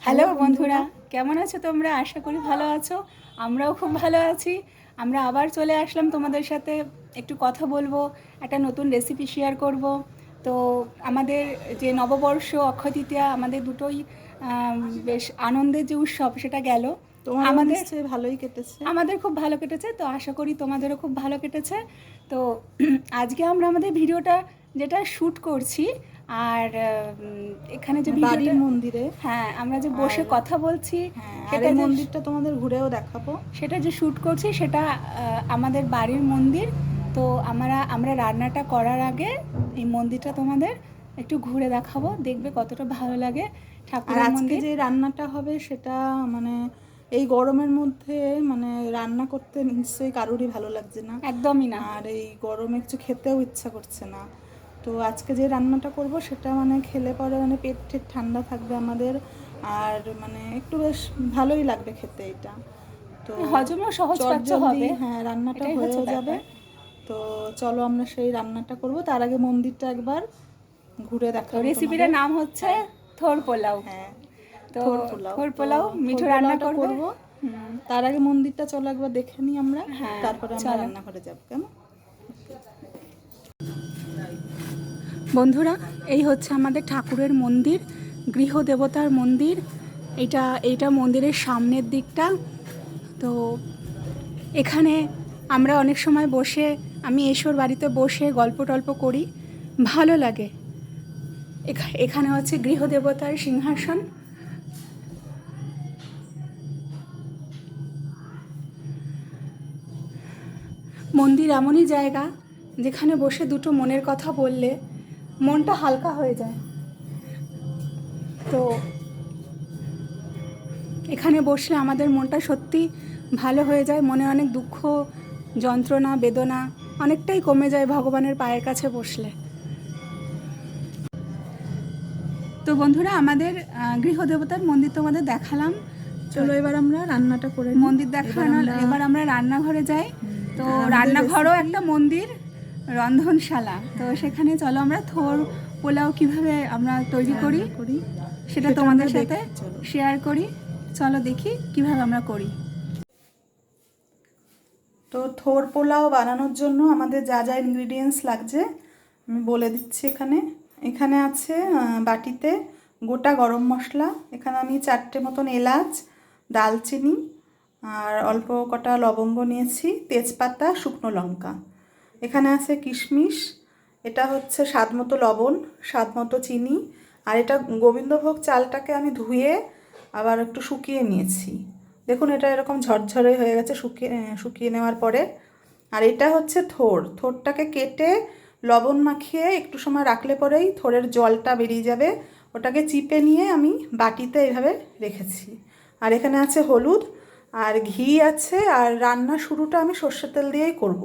Hello বন্ধুরা, কেমন আছো তোমরা? আশা করি ভালো আছো। আমরাও খুব ভালো আছি। আমরা আবার চলে আসলাম তোমাদের সাথে, একটু কথা বলবো, একটা নতুন রেসিপি শেয়ার করব। তো আমাদের যে নববর্ষ, অক্ষয় তৃতীয়া, আমাদের দুটোই বেশ আনন্দের যে উৎসব সেটা গেল। তোমারও আমাদের নিশ্চয়ই ভালোই কেটেছে। আমাদের খুব ভালো কেটেছে, তো আশা করি তোমাদেরও খুব ভালো কেটেছে। তো আজকে আমরা আমাদের ভিডিওটা যেটা শ্যুট করছি, আর এখানে যে ভিডিওটা, বাড়ির মন্দিরে। হ্যাঁ, আমরা যে বসে আর কথা বলছি হ্যাঁ, আর সেটা এই যে মন্দিরটা তোমাদের ঘুরেও দেখাবো। সেটা যে শ্যুট করছি সেটা আমাদের বাড়ির মন্দির। তো আমরা রান্নাটা করার আগে এই মন্দিরটা তোমাদের একটু ঘুরে দেখাবো, দেখবে কতটা ভালো লাগে আর ঠাকুরের আজকে মন্দির। যে রান্নাটা হবে সেটা মানে এই গরমের মধ্যে মানে রান্না করতে নিশ্চয়ই কারোরই ভালো লাগছে না। একদমই না। আর এই গরমে কিছু খেতেও ইচ্ছা করছে না। তো আজকে যে রান্নাটা করব সেটা মানে খেলে পরে মানে পেট ঠেট ঠান্ডা থাকবে আমাদের। আর মানে একটু বেশ ভালোই লাগবে খেতে এটা। তো হজমও সহজপাচ্য চটজলদি হবে, হ্যাঁ রান্নাটা এটাই হচ্ছে হয়েও যাবে। ব্যাপার। তো চলো আমরা সেই রান্নাটা করব, তার আগে মন্দিরটা একবার ঘুরে তো দেখাবো রেসিপিটার তোমাদের। নাম হচ্ছে হ্যাঁ থোর পোলাও। হ্যাঁ, তো থোর পোলাও। থোর তো পোলাও থোর মিঠু রান্না পোলাওটা করবে। করব। হুম, তার আগে মন্দিরটা চলো একবার দেখে নিই আমরা, হ্যাঁ, তারপরে আমরা চলো রান্নাঘরে যাব কেমন। বন্ধুরা, এই হচ্ছে আমাদের ঠাকুরের মন্দির, গৃহদেবতার মন্দির। এইটা মন্দিরের সামনের দিকটা। তো এখানে আমরা অনেক সময় বসে, আমি এসোর বাড়িতে বসে গল্প টল্প করি, ভালো লাগে। এখানে হচ্ছে গৃহদেবতার সিংহাসন। মন্দির এমনই জায়গা যেখানে বসে দুটো মনের কথা বললে মনটা হালকা হয়ে যায়। তো এখানে বসলে আমাদের মনটা সত্যি ভালো হয়ে যায়, মনে অনেক দুঃখ, যন্ত্রণা, বেদনা অনেকটাই কমে যায় ভগবানের পায়ের কাছে বসলে। তো বন্ধুরা, আমাদের গৃহদেবতার মন্দির তোমাদের দেখালাম। চলো এবার আমরা রান্নাটা করে নিই। মন্দির দেখানো, এবার আমরা রান্নাঘরে যাই। তো আর আমাদের রান্নাঘরও recipe- একটা মন্দির, রন্ধনশালা। তো সেখানে চলো আমরা থোর পোলাও কিভাবে আমরা তৈরি করি সেটা তোমাদের আমরা সাথে দেখি, চলো। শেয়ার করি। চলো দেখি কিভাবে আমরা করি। তো থোর পোলাও বানানোর জন্য আমাদের যা যা ইনগ্রিডিয়েন্টস লাগছে আমি বলে দিচ্ছি। এখানে এখানে আছে বাটিতে গোটা গরম মশলা। এখানে আমি 4টে মতন এলাচ, দালচিনি আর অল্প কটা লবঙ্গ নিয়েছি, তেজপাতা, শুকনো লঙ্কা। এখানে আছে কিশমিশ, এটা হচ্ছে স্বাদ মতো লবণ, স্বাদ মতো চিনি। আর এটা গোবিন্দভোগ চালটাকে আমি ধুয়ে আবার একটু শুকিয়ে নিয়েছি। দেখুন এটা এরকম ঝরঝরে হয়ে গেছে শুকিয়ে নেওয়ার পরে। আর এটা হচ্ছে থোরটাকে কেটে লবণ মাখিয়ে একটু সময় রাখলে পরেই থোরের জলটা বেরিয়ে যাবে। ওটাকে চিপে নিয়ে আমি বাটিতে এইভাবে রেখেছি। আর এখানে আছে হলুদ আর ঘি আছে। আর রান্না শুরুটা আমি সর্ষের তেল দিয়েই করব।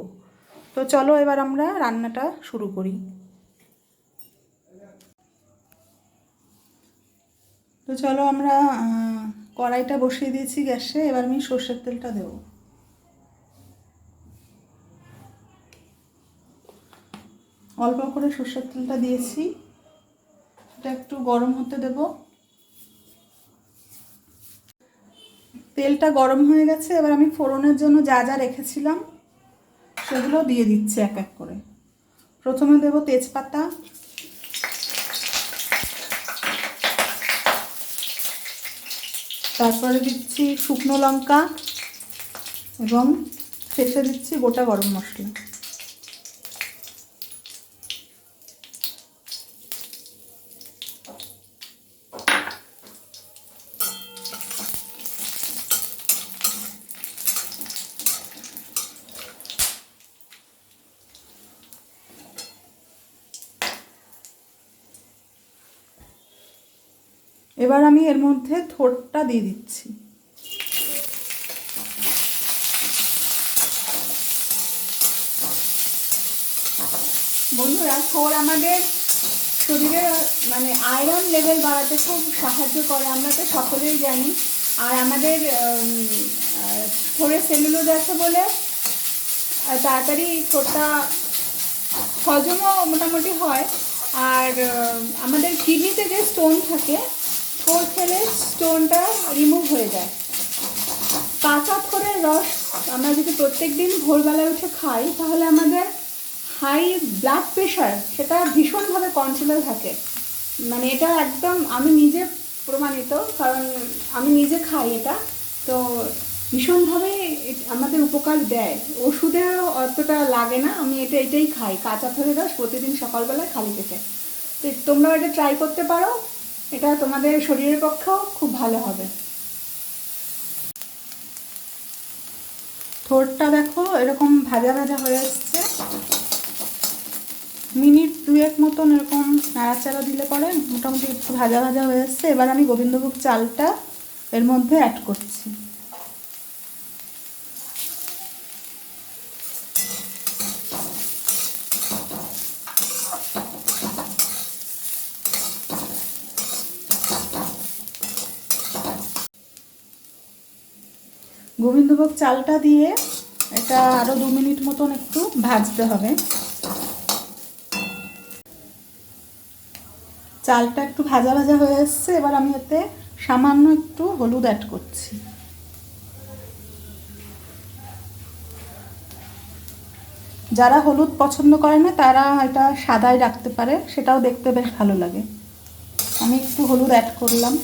তো চলো এবার আমরা রান্নাটা শুরু করি। তো চলো আমরা কড়াইটা বসিয়ে দিয়েছি গ্যাসে। এবার আমি সর্ষের তেলটা দেবো। অল্প করে সর্ষের তেলটা দিয়েছি, এটা একটু গরম হতে দেব। তেলটা গরম হয়ে গেছে, এবার আমি ফোড়নের জন্য যা যা রেখেছিলাম সেগুলো দিয়ে দিচ্ছি এক এক করে। প্রথমে দেব তেজপাতা, তারপরে দিচ্ছি শুকনো লঙ্কা এবং শেষে দিচ্ছি গোটা গরম মশলা। এবার আমি এর মধ্যে থোরটা দিয়ে দিচ্ছি। বন্ধুরা, থোর আমাদের শরীরে মানে আয়রন লেভেল বাড়াতে খুব সাহায্য করে, আমরা তো সকলেই জানি। আর আমাদের থোরে সেলুলোজ আছে বলে তাড়াতাড়ি থোরটা হজমও মোটামুটি হয়। আর আমাদের কিডনিতে যে স্টোন থাকে, থোর খেলে স্টোনটা রিমুভ হয়ে যায়। কাঁচা থোরের রস আমরা যদি প্রত্যেক দিন ভোরবেলায় উঠে খাই তাহলে আমাদের হাই ব্লাড প্রেশার সেটা ভীষণভাবে কন্ট্রোলে থাকে। মানে এটা একদম আমি নিজে প্রমাণিত, কারণ আমি নিজে খাই এটা। তো ভীষণভাবে আমাদের উপকার দেয়, ওষুধেও অতটা লাগে না। আমি এটাই খাই, কাঁচা থোরের রস প্রতিদিন সকালবেলায় খালি পেটে। তো তোমরাও এটা ট্রাই করতে পারো, এটা তোমাদের শরীরের পক্ষেও খুব ভালো হবে। থোরটা দেখো এরকম ভাজা ভাজা হয়ে আসছে, মিনিট 2 মতন এরকম নাড়াচাড়া দিলে পরে মোটামুটি একটু ভাজা ভাজা হয়ে আসছে। এবার আমি গোবিন্দভোগ চালটা এর মধ্যে অ্যাড করছি। গোবিন্দভোগ চালটা দিয়ে এটা আরও 2 মিনিট মতন একটু ভাজতে হবে। চালটা একটু ভাজা ভাজা হয়ে এসছে, এবার আমি এতে সামান্য একটু হলুদ অ্যাড করছি। যারা হলুদ পছন্দ করে না তারা এটা সাদাই রাখতে পারে, সেটাও দেখতে বেশ ভালো লাগে। আমি একটু হলুদ অ্যাড করলাম।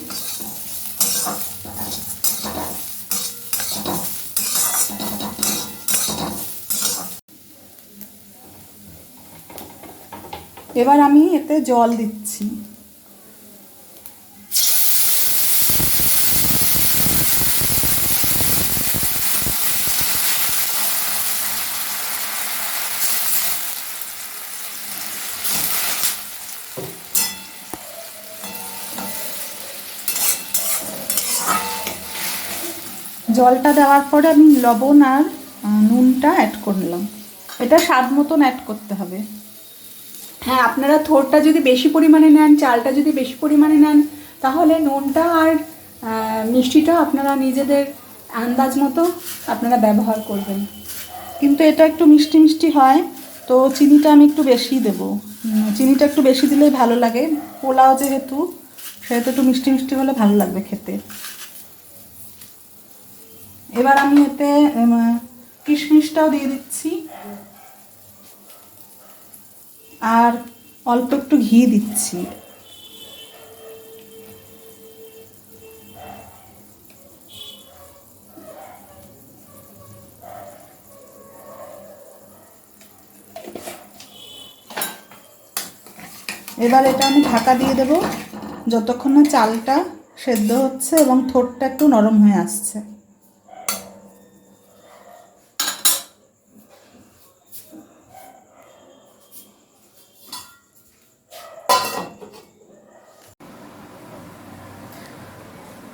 এবার আমি এতে জল দিচ্ছি। জলটা দেওয়ার পরে আমি লবণ আর নুনটা অ্যাড করলাম। এটা স্বাদ মতন অ্যাড করতে হবে। হ্যাঁ, আপনারা থোরটা যদি বেশি পরিমাণে নেন, চালটা যদি বেশি পরিমাণে নেন, তাহলে নুনটা আর মিষ্টিটা আপনারা নিজেদের আন্দাজ মতো আপনারা ব্যবহার করবেন। কিন্তু এটা একটু মিষ্টি মিষ্টি হয়, তো চিনিটা আমি একটু বেশি দেবো। চিনিটা একটু বেশি দিলেই ভালো লাগে, পোলাও যেহেতু সেহেতু একটু মিষ্টি মিষ্টি হলে ভালো লাগবে খেতে। এবার আমি এতে কিশমিশটাও দিয়ে দিচ্ছি আর অল্প একটু ঘি দিচ্ছি। এবার এটা আমি ঢাকা দিয়ে দেবো যতক্ষণ না চালটা সেদ্ধ হচ্ছে এবং থোরটা একটু নরম হয়ে আসছে।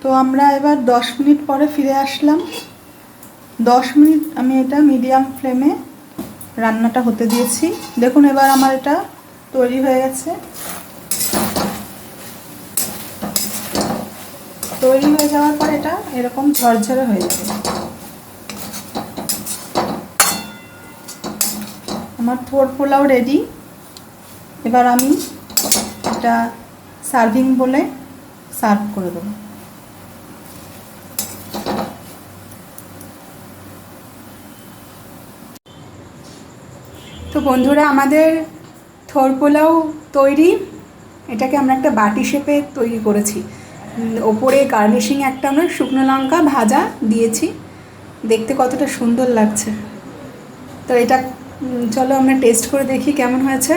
তো আমরা এবার 10 মিনিট পরে ফিরে আসলাম। 10 মিনিট আমি এটা মিডিয়াম ফ্লেমে রান্নাটা হতে দিয়েছি। দেখুন এবার আমার এটা তৈরি হয়ে গেছে। তৈরি হয়ে যাওয়ার পর এটা এরকম ঝরঝরে হয়ে যাবে। আমার থোর পোলাও রেডি। এবার আমি এটা সার্ভিং বলে সার্ভ করে দেবো। তো বন্ধুরা, আমাদের থোর পোলাও তৈরি। এটাকে আমরা একটা বাটি শেপে তৈরি করেছি। ওপরে গার্নিশিং একটা আমরা শুকনো লঙ্কা ভাজা দিয়েছি, দেখতে কতটা সুন্দর লাগছে। তো এটা চলো আমরা টেস্ট করে দেখি কেমন হয়েছে।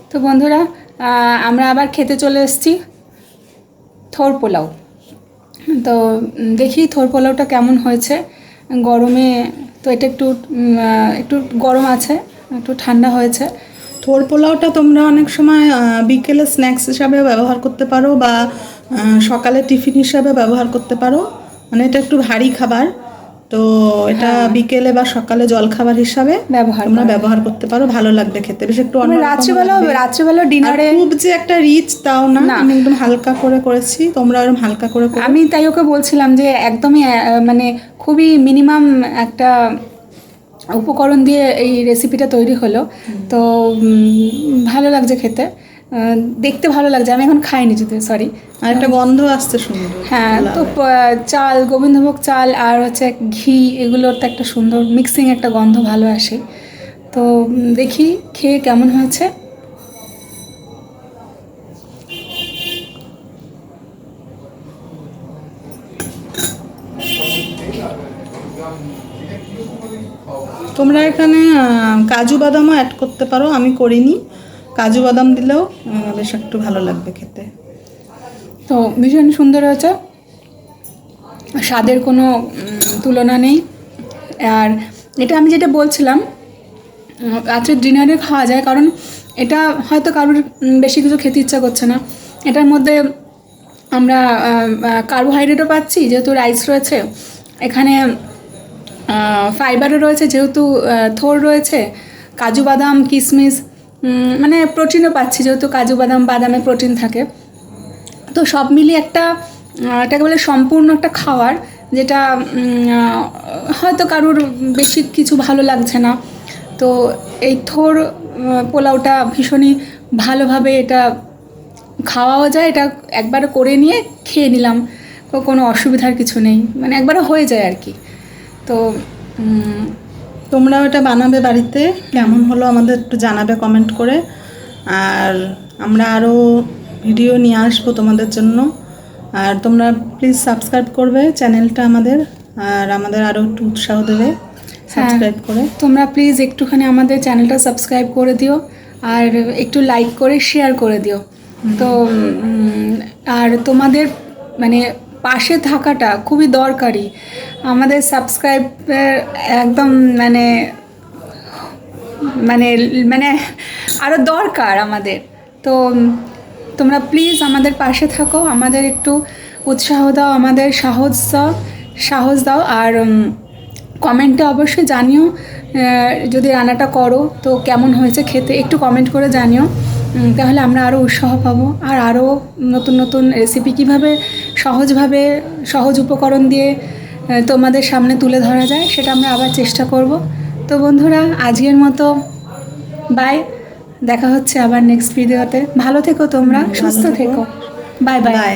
তো বন্ধুরা, আমরা আবার খেতে চলে এসেছি থোর পোলাও। তো দেখি থোর পোলাওটা কেমন হয়েছে। গরমে তো এটা একটু একটু গরম আছে, একটু ঠান্ডা হয়েছে। থোর পোলাওটা তোমরা অনেক সময় বিকেলে স্ন্যাক্স হিসাবে ব্যবহার করতে পারো বা সকালে টিফিন হিসাবে ব্যবহার করতে পারো। মানে এটা একটু ভারী খাবার, তো এটা বিকেলে বা সকালে জলখাবার হিসাবে তোমরা ব্যবহার করতে পারো। ভালো লাগবে খেতে, বেশ একটু রাত্রিবেলা ডিনারে খুব যে একটা রিচ তাও না, আমি একদম হালকা করে করেছি, তোমরা এরকম হালকা করে করো। আমি তাই ওকে বলছিলাম যে একদমই মানে খুবই মিনিমাম একটা উপকরণ দিয়ে এই রেসিপিটা তৈরি হলো, তো ভালো লাগছে খেতে। দেখতে ভালো লাগছে। আমি এখন খাইনি যদি, সরি। আর একটা গন্ধ আসছে সুন্দর। হ্যাঁ, তো চাল, গোবিন্দভোগ চাল আর হচ্ছে ঘি, এগুলোর তো একটা সুন্দর মিক্সিং একটা গন্ধ ভালো আসে। তো দেখি খেয়ে কেমন হয়েছে। তোমরা এখানে কাজু বাদামও অ্যাড করতে পারো, আমি করিনি। কাজু বাদাম দিলেও বেশ একটু ভালো লাগবে খেতে। তো ভীষণ সুন্দর হয়েছে, স্বাদের কোনো তুলনা নেই। আর এটা আমি যেটা বলছিলাম, রাত্রে ডিনারে খাওয়া যায়, কারণ এটা হয়তো কারোর বেশি কিছু খেতে ইচ্ছা করছে না। এটার মধ্যে আমরা কার্বোহাইড্রেটও পাচ্ছি, যেহেতু রাইস রয়েছে এখানে, ফাইবারও রয়েছে যেহেতু থোর রয়েছে, কাজু বাদাম কিশমিশ, মানে প্রোটিনও পাচ্ছি যেহেতু কাজু বাদামে প্রোটিন থাকে। তো সব মিলিয়ে এটাকে বলে সম্পূর্ণ একটা খাবার, যেটা হয়তো কারোর বেশি কিছু ভালো লাগছে না। তো এই থোর পোলাওটা ভীষণই ভালোভাবে এটা খাওয়াও যায়। এটা একবার করে নিয়ে খেয়ে নিলাম, কোনো অসুবিধার কিছু নেই, মানে একবারে হয়ে যায় আর কি। তো তোমরাও এটা বানাবে বাড়িতে, কেমন হলো আমাদের একটু জানাবে কমেন্ট করে। আর আমরা আরও ভিডিও নিয়ে আসবো তোমাদের জন্য। আর তোমরা প্লিজ সাবস্ক্রাইব করবে চ্যানেলটা আমাদের, আর আমাদের আরও একটু উৎসাহ দেবে সাবস্ক্রাইব করে। তোমরা প্লিজ একটুখানি আমাদের চ্যানেলটা সাবস্ক্রাইব করে দিও, আর একটু লাইক করে শেয়ার করে দিও। তো আর তোমাদের মানে পাশে থাকাটা খুবই দরকারি। আমাদের সাবস্ক্রাইব একদম মানে মানে মানে আরও দরকার আমাদের। তো তোমরা প্লিজ আমাদের পাশে থাকো, আমাদের একটু উৎসাহ দাও, আমাদের সাহস দাও। আর কমেন্টে অবশ্যই জানিও যদি রান্নাটা করো তো কেমন হয়েছে খেতে, একটু কমেন্ট করে জানিও। তাহলে আমরা আরও উৎসাহ পাবো, আর আরও নতুন নতুন রেসিপি কীভাবে সহজভাবে সহজ উপকরণ দিয়ে তোমাদের সামনে তুলে ধরা যায় সেটা আমরা আবার চেষ্টা করব। তো বন্ধুরা, আজকের মতো বাই, দেখা হচ্ছে আবার নেক্সট ভিডিওতে। ভালো থেকো তোমরা, সুস্থ থেকো, বাই বাই।